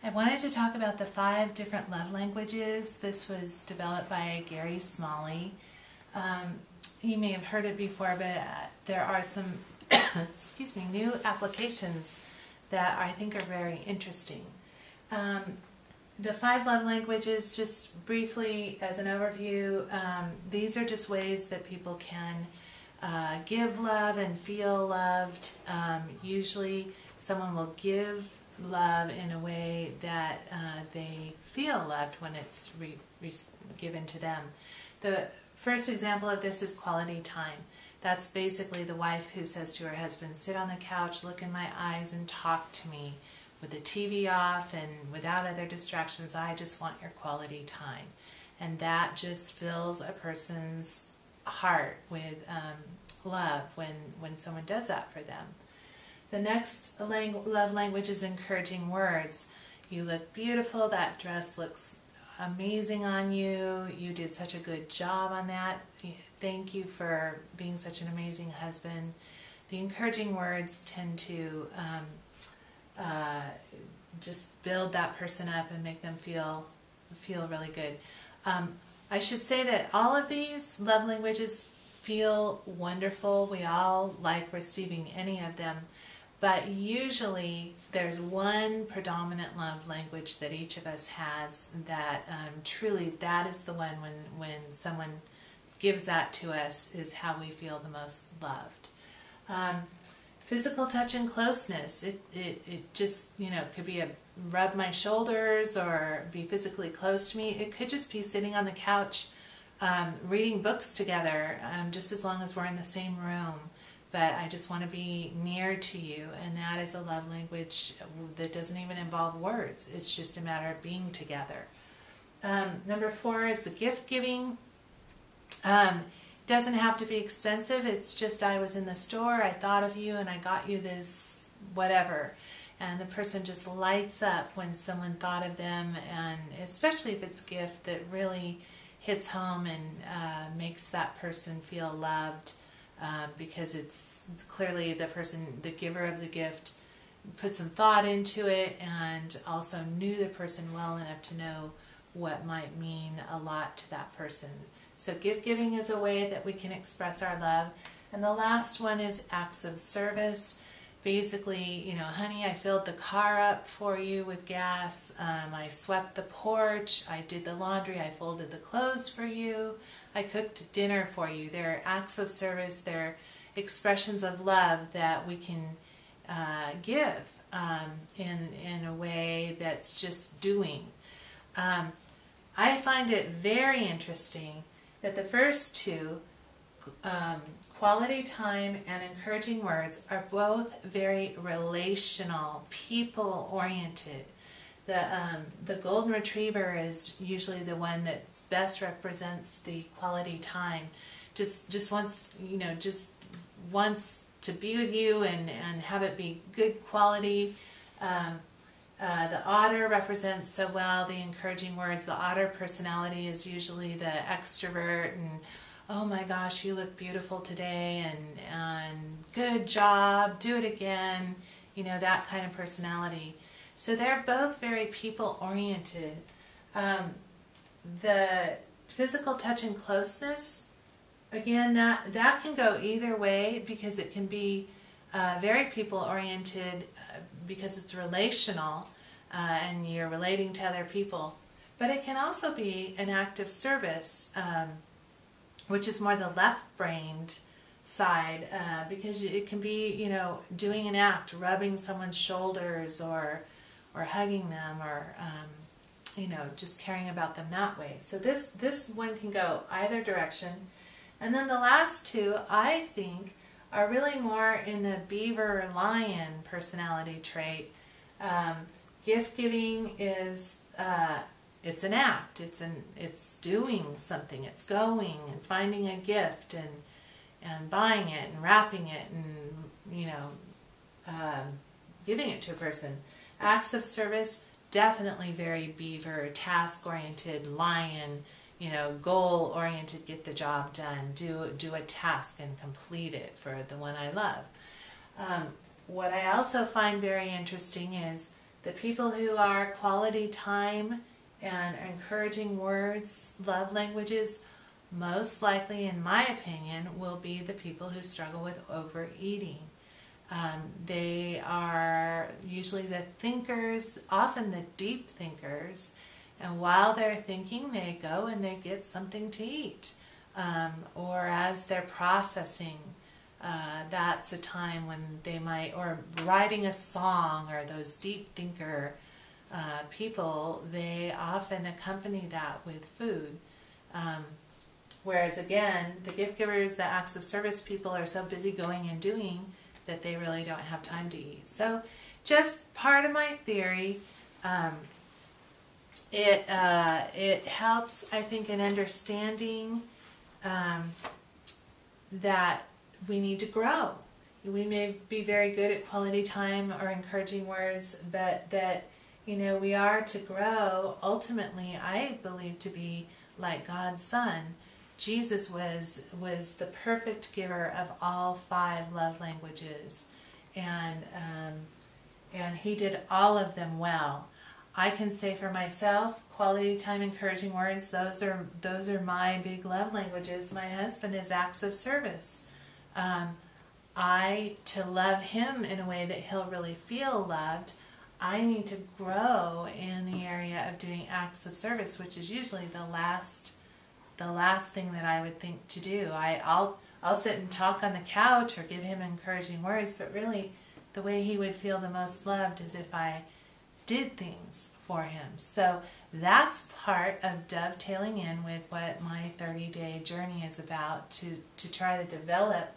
I wanted to talk about the 5 different love languages. This was developed by Gary Smalley. You may have heard it before, but there are some excuse me, new applications that I think are very interesting. The 5 love languages, just briefly as an overview, these are just ways that people can give love and feel loved. Usually someone will give love in a way that they feel loved when it's given to them. The first example of this is quality time. That's basically the wife who says to her husband, sit on the couch, look in my eyes and talk to me with the TV off and without other distractions. I just want your quality time. And that just fills a person's heart with love when someone does that for them. The next love language is encouraging words. You look beautiful, that dress looks amazing on you, you did such a good job on that, thank you for being such an amazing husband. The encouraging words tend to just build that person up and make them feel really good. I should say that all of these love languages feel wonderful. We all like receiving any of them. But usually there's one predominant love language that each of us has that truly that is the one when someone gives that to us is how we feel the most loved. Physical touch and closeness, it just, could be a rub my shoulders or be physically close to me. It could just be sitting on the couch reading books together, just as long as we're in the same room. But I just want to be near to you, and that is a love language that doesn't even involve words. It's just a matter of being together. Number 4 is the gift giving. Doesn't have to be expensive. It's just I was in the store, I thought of you, and I got you this whatever. And the person just lights up when someone thought of them, and especially if it's a gift that really hits home and makes that person feel loved. Because it's clearly the giver of the gift put some thought into it and also knew the person well enough to know what might mean a lot to that person. So gift giving is a way that we can express our love. And the last one is acts of service. Basically, honey, I filled the car up for you with gas, I swept the porch, I did the laundry, I folded the clothes for you, I cooked dinner for you. They're acts of service, they're expressions of love that we can give in a way that's just doing. I find it very interesting that the first 2, quality time and encouraging words, are both very relational, people-oriented. The golden retriever is usually the one that best represents the quality time. Just wants to be with you and have it be good quality. The otter represents so well the encouraging words. The otter personality is usually the extrovert and oh my gosh, you look beautiful today, and good job, do it again, that kind of personality. So they're both very people-oriented. The physical touch and closeness, again, that can go either way because it can be very people-oriented because it's relational and you're relating to other people. But it can also be an act of service, which is more the left-brained side, because it can be, doing an act, rubbing someone's shoulders or hugging them or, just caring about them that way. So this one can go either direction. And then the last 2, I think, are really more in the beaver lion personality trait. Gift giving is it's an act. It's doing something. It's going and finding a gift and buying it and wrapping it and giving it to a person. Acts of service, definitely very beaver, task-oriented, lion, goal-oriented, get the job done, do a task and complete it for the one I love. What I also find very interesting is The people who are quality time and encouraging words, love languages, most likely, in my opinion, will be the people who struggle with overeating. They are usually the thinkers, often the deep thinkers, and while they're thinking, they go and they get something to eat. Or as they're processing, that's a time when they might, or writing a song, or those deep thinker people, they often accompany that with food. Whereas again, the gift givers, the acts of service people are so busy going and doing that they really don't have time to eat. So just part of my theory. It helps, I think, in understanding that we need to grow. We may be very good at quality time or encouraging words, but that, you know, we are to grow ultimately, I believe, to be like God's Son. Jesus was the perfect giver of all 5 love languages, and he did all of them well. I can say for myself, quality time, encouraging words, those are my big love languages. My husband is acts of service. To love him in a way that he'll really feel loved, I need to grow in the area of doing acts of service, which is usually the last thing that I would think to do. I'll sit and talk on the couch or give him encouraging words, but really the way he would feel the most loved is if I did things for him. So that's part of dovetailing in with what my 30-day journey is about, to try to develop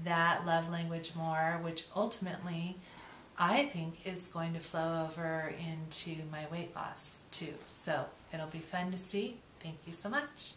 that love language more, which ultimately I think is going to flow over into my weight loss too. So it'll be fun to see. Thank you so much.